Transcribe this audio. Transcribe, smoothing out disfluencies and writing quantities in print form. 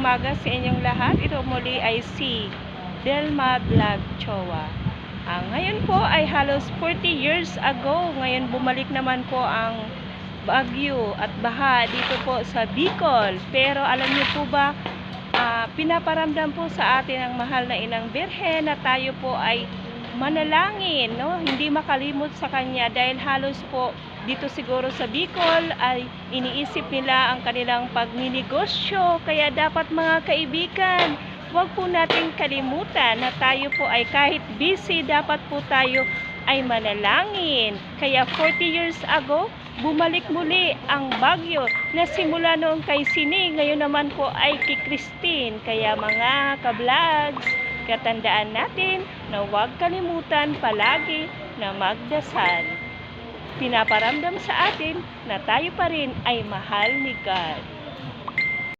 umaga sa inyong lahat. Ito muli ay si Delma Vlog Chowa. Ngayon po ay halos 40 years ago. Ngayon bumalik naman po ang bagyo at baha dito po sa Bicol. Pero alam niyo po ba, pinaparamdam po sa atin ang mahal na Inang Birhen na tayo po ay manalangin, no? Hindi makalimot sa kanya dahil halos po dito siguro sa Bicol ay iniisip nila ang kanilang pagninegosyo. Kaya dapat mga kaibigan, huwag po nating kalimutan na tayo po ay kahit busy, dapat po tayo ay manalangin. Kaya 40 years ago, bumalik muli ang bagyo na simula noong kay Sining, ngayon naman po ay kay Christine. Kaya mga ka-vlogs, katandaan natin na huwag kalimutan palagi na magdasal. Pinaparamdam sa atin na tayo pa rin ay mahal ni God.